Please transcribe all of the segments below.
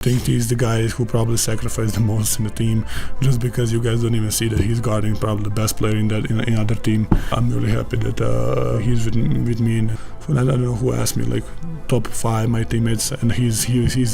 I think he's the guy who probably sacrificed the most in the team, just because you guys don't even see that he's guarding probably the best player in other team. I'm really happy that he's with me. And I don't know who asked me, like top 5 my teammates, and he's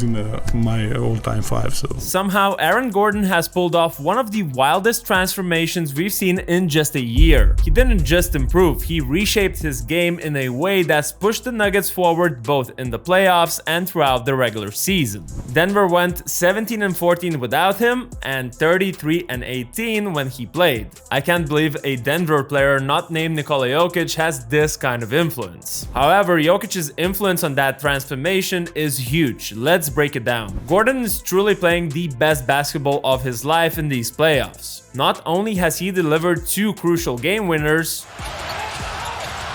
in my all-time 5. So somehow Aaron Gordon has pulled off one of the wildest transformations we've seen in just a year. He didn't just improve, he reshaped his game in a way that's pushed the Nuggets forward both in the playoffs and throughout the regular season. Denver went 17-14 without him and 33-18 when he played. I can't believe a Denver player not named Nikola Jokic has this kind of influence. However, Jokic's influence on that transformation is huge. Let's break it down. Gordon is truly playing the best basketball of his life in these playoffs. Not only has he delivered 2 crucial game winners,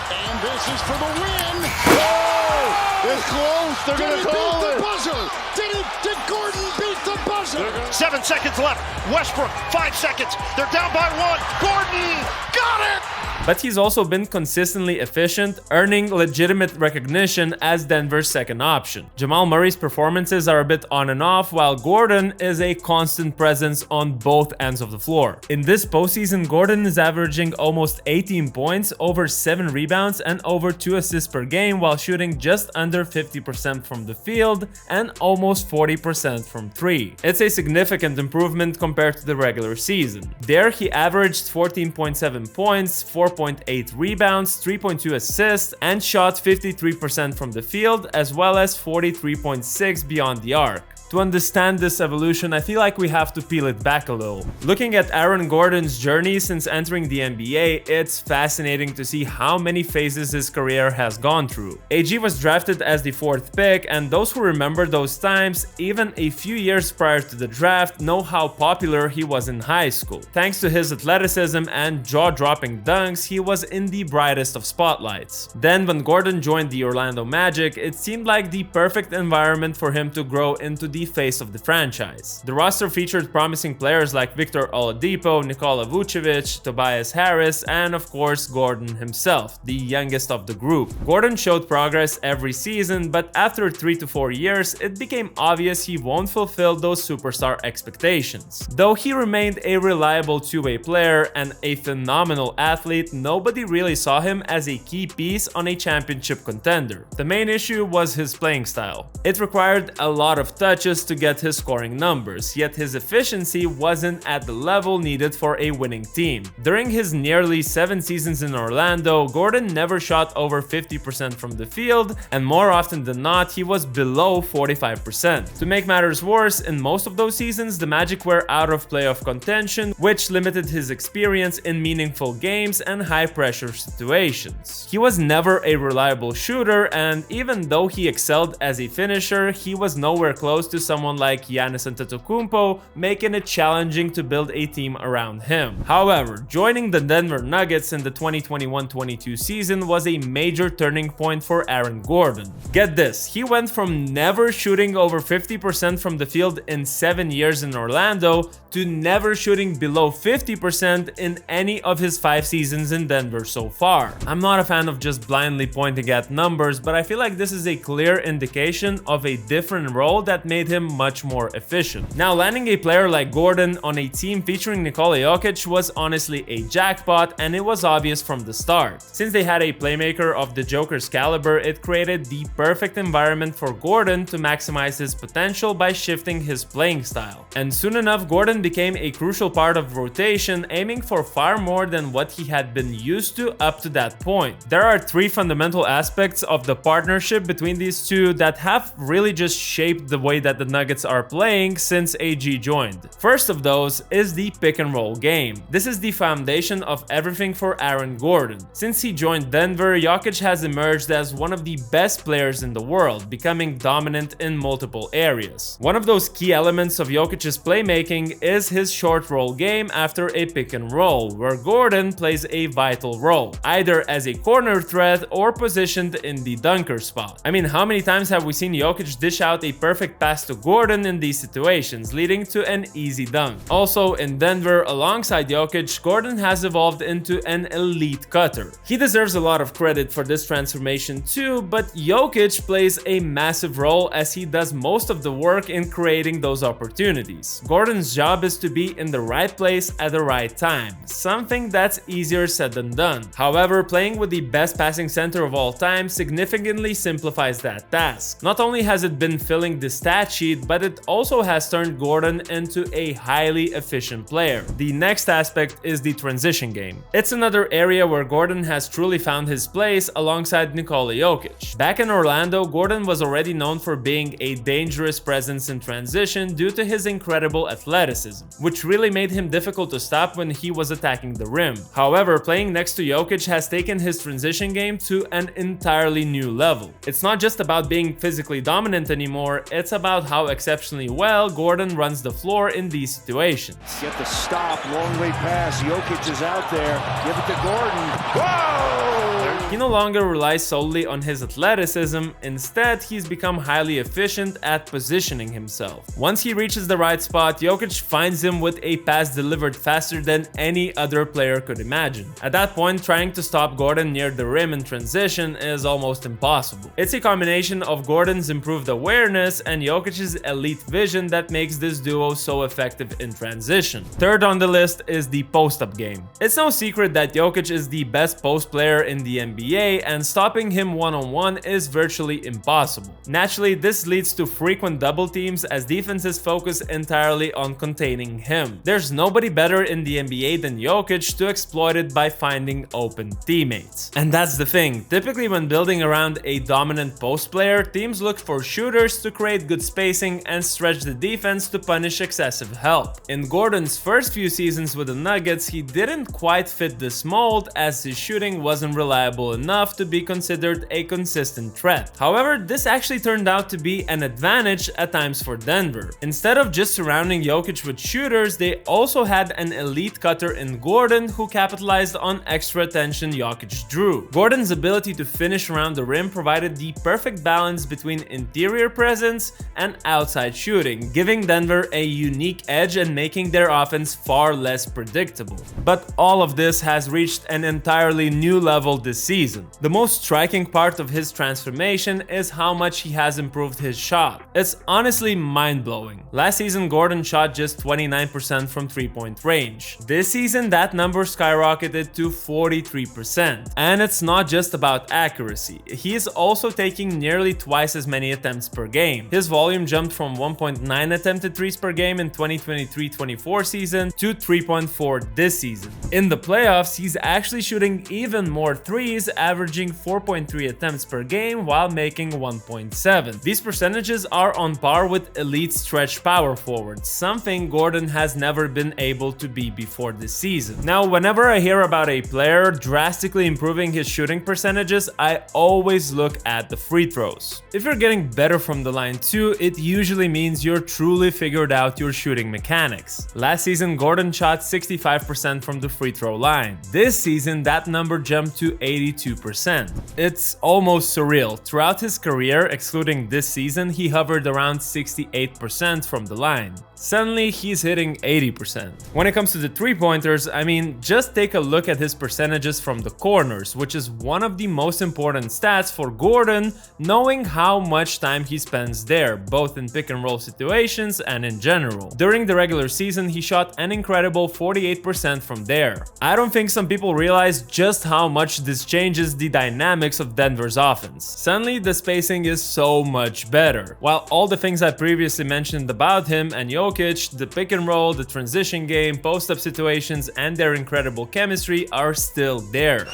and this is for the win. Oh, it's close. They're going to call it. Buzzer. Did Gordon beat the buzzer? 7 seconds left. Westbrook, 5 seconds. They're down by 1. Gordon got it. but he's also been consistently efficient, earning legitimate recognition as Denver's second option. Jamal Murray's performances are a bit on and off, while Gordon is a constant presence on both ends of the floor. In this postseason, Gordon is averaging almost 18 points, over 7 rebounds, and over 2 assists per game, while shooting just under 50% from the field and almost 40% from 3. It's a significant improvement compared to the regular season. There, he averaged 14.7 points, 4.8 rebounds, 3.2 assists, and shot 53% from the field, as well as 43.6 beyond the arc. To understand this evolution, I feel like we have to peel it back a little. Looking at Aaron Gordon's journey since entering the NBA, it's fascinating to see how many phases his career has gone through. AG was drafted as the 4th pick, and those who remember those times, even a few years prior to the draft, know how popular he was in high school. Thanks to his athleticism and jaw-dropping dunks, he was in the brightest of spotlights. Then, when Gordon joined the Orlando Magic, it seemed like the perfect environment for him to grow into the face of the franchise. The roster featured promising players like Victor Oladipo, Nikola Vucevic, Tobias Harris, and of course Gordon himself, the youngest of the group. Gordon showed progress every season, but after 3 to 4 years, it became obvious he won't fulfill those superstar expectations. Though he remained a reliable two-way player and a phenomenal athlete, nobody really saw him as a key piece on a championship contender. The main issue was his playing style. It required a lot of touches to get his scoring numbers, yet his efficiency wasn't at the level needed for a winning team. During his nearly 7 seasons in Orlando, Gordon never shot over 50% from the field, and more often than not, he was below 45%. To make matters worse, in most of those seasons, the Magic were out of playoff contention, which limited his experience in meaningful games and high-pressure situations. He was never a reliable shooter, and even though he excelled as a finisher, he was nowhere close to someone like Giannis Antetokounmpo, making it challenging to build a team around him. However, joining the Denver Nuggets in the 2021-22 season was a major turning point for Aaron Gordon. Get this, he went from never shooting over 50% from the field in 7 years in Orlando to never shooting below 50% in any of his 5 seasons in Denver so far. I'm not a fan of just blindly pointing at numbers, but I feel like this is a clear indication of a different role that made him much more efficient. Now, landing a player like Gordon on a team featuring Nikola Jokic was honestly a jackpot, and it was obvious from the start. Since they had a playmaker of the Joker's caliber, it created the perfect environment for Gordon to maximize his potential by shifting his playing style. And soon enough, Gordon became a crucial part of rotation, aiming for far more than what he had been used to up to that point. There are 3 fundamental aspects of the partnership between these two that have really just shaped the way that the Nuggets are playing since AG joined. First of those is the pick and roll game. This is the foundation of everything for Aaron Gordon. Since he joined Denver, Jokic has emerged as one of the best players in the world, becoming dominant in multiple areas. One of those key elements of Jokic's playmaking is his short roll game after a pick and roll, where Gordon plays a vital role, either as a corner threat or positioned in the dunker spot. I mean, how many times have we seen Jokic dish out a perfect pass pass to Gordon in these situations, leading to an easy dunk. Also, in Denver, alongside Jokic, Gordon has evolved into an elite cutter. He deserves a lot of credit for this transformation too, but Jokic plays a massive role as he does most of the work in creating those opportunities. Gordon's job is to be in the right place at the right time, something that's easier said than done. However, playing with the best passing center of all time significantly simplifies that task. Not only has it been filling the stat sheet, but it also has turned Gordon into a highly efficient player. The next aspect is the transition game. It's another area where Gordon has truly found his place alongside Nikola Jokic. Back in Orlando, Gordon was already known for being a dangerous presence in transition due to his incredible athleticism, which really made him difficult to stop when he was attacking the rim. However, playing next to Jokic has taken his transition game to an entirely new level. It's not just about being physically dominant anymore, it's about how exceptionally well Gordon runs the floor in these situations. Get the stop, long way pass, Jokic is out there, give it to Gordon. Whoa! He no longer relies solely on his athleticism, instead he's become highly efficient at positioning himself. Once he reaches the right spot, Jokic finds him with a pass delivered faster than any other player could imagine. At that point, trying to stop Gordon near the rim in transition is almost impossible. It's a combination of Gordon's improved awareness and Jokic's elite vision that makes this duo so effective in transition. Third on the list is the post-up game. It's no secret that Jokic is the best post player in the NBA, and stopping him one-on-one is virtually impossible. Naturally, this leads to frequent double teams as defenses focus entirely on containing him. There's nobody better in the NBA than Jokic to exploit it by finding open teammates. And that's the thing, typically when building around a dominant post player, teams look for shooters to create good spacing and stretch the defense to punish excessive help. In Gordon's first few seasons with the Nuggets, he didn't quite fit this mold as his shooting wasn't reliable enough to be considered a consistent threat. However, this actually turned out to be an advantage at times for Denver. Instead of just surrounding Jokic with shooters, they also had an elite cutter in Gordon who capitalized on extra attention Jokic drew. Gordon's ability to finish around the rim provided the perfect balance between interior presence and outside shooting, giving Denver a unique edge and making their offense far less predictable. But all of this has reached an entirely new level this season. The most striking part of his transformation is how much he has improved his shot. It's honestly mind-blowing. Last season, Gordon shot just 29% from three-point range. This season, that number skyrocketed to 43%. And it's not just about accuracy. He is also taking nearly twice as many attempts per game. His volume jumped from 1.9 attempted threes per game in 2023-24 season to 3.4 this season. In the playoffs, he's actually shooting even more threes, averaging 4.3 attempts per game while making 1.7. These percentages are on par with elite stretch power forwards, something Gordon has never been able to be before this season. Now, whenever I hear about a player drastically improving his shooting percentages, I always look at the free throws. If you're getting better from the line too, it usually means you're truly figured out your shooting mechanics. Last season, Gordon shot 65% from the free throw line. This season, that number jumped to 82%. It's almost surreal. Throughout his career, excluding this season, he hovered around 68% from the line. Suddenly, he's hitting 80%. When it comes to the three-pointers, I mean, just take a look at his percentages from the corners, which is one of the most important stats for Gordon, knowing how much time he spends there, both in pick-and-roll situations and in general. During the regular season, he shot an incredible 48% from there. I don't think some people realize just how much this changes the dynamics of Denver's offense. Suddenly, the spacing is so much better. While all the things I previously mentioned about him and Jokic, the pick and roll, the transition game, post-up situations, and their incredible chemistry are still there.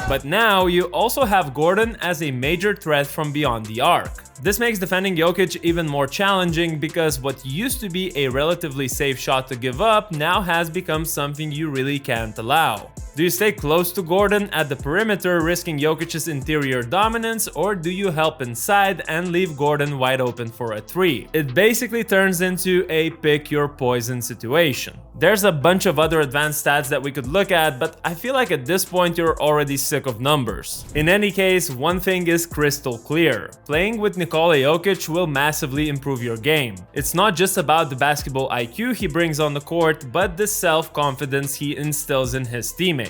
But now you also have Gordon as a major threat from beyond the arc. This makes defending Jokic even more challenging because what used to be a relatively safe shot to give up now has become something you really can't allow. Do you stay close to Gordon at the perimeter, risking Jokic's interior dominance, or do you help inside and leave Gordon wide open for a 3? It basically turns into a pick your poison situation. There's a bunch of other advanced stats that we could look at, but I feel like at this point you're already sick of numbers. In any case, one thing is crystal clear. Playing with Nikola Jokic will massively improve your game. It's not just about the basketball IQ he brings on the court, but the self-confidence he instills in his teammates.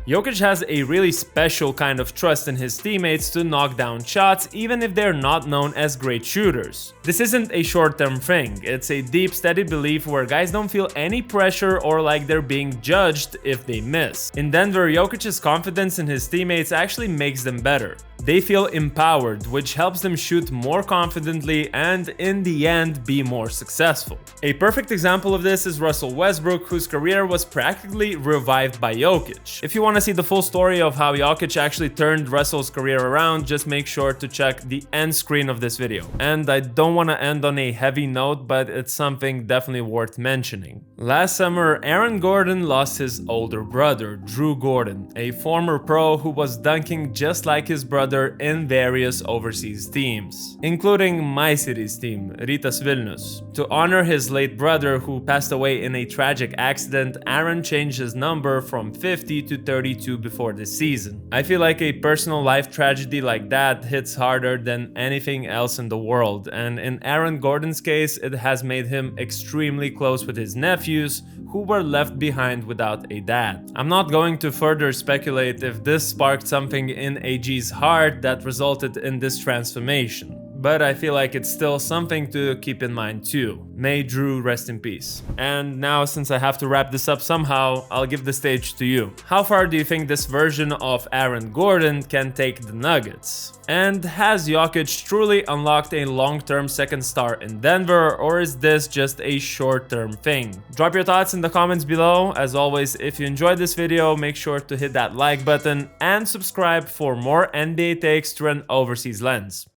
Jokic has a really special kind of trust in his teammates to knock down shots even if they're not known as great shooters. This isn't a short-term thing, it's a deep, steady belief where guys don't feel any pressure or like they're being judged if they miss. In Denver, Jokic's confidence in his teammates actually makes them better. They feel empowered, which helps them shoot more confidently and, in the end, be more successful. A perfect example of this is Russell Westbrook, whose career was practically revived by Jokic. If you want to see the full story of how Jokic actually turned Russell's career around, just make sure to check the end screen of this video. And I don't want to end on a heavy note, but it's something definitely worth mentioning. Last summer, Aaron Gordon lost his older brother, Drew Gordon, a former pro who was dunking just like his brother in various overseas teams, including my city's team, Rytas Vilnius. To honor his late brother who passed away in a tragic accident, Aaron changed his number from 50 to 32 before this season. I feel like a personal life tragedy like that hits harder than anything else in the world, and in Aaron Gordon's case, it has made him extremely close with his nephews, who were left behind without a dad. I'm not going to further speculate if this sparked something in AG's heart that resulted in this transformation, but I feel like it's still something to keep in mind too. May Drew rest in peace. And now, since I have to wrap this up somehow, I'll give the stage to you. How far do you think this version of Aaron Gordon can take the Nuggets? And has Jokic truly unlocked a long-term second star in Denver, or is this just a short-term thing? Drop your thoughts in the comments below. As always, if you enjoyed this video, make sure to hit that like button and subscribe for more NBA takes through an overseas lens.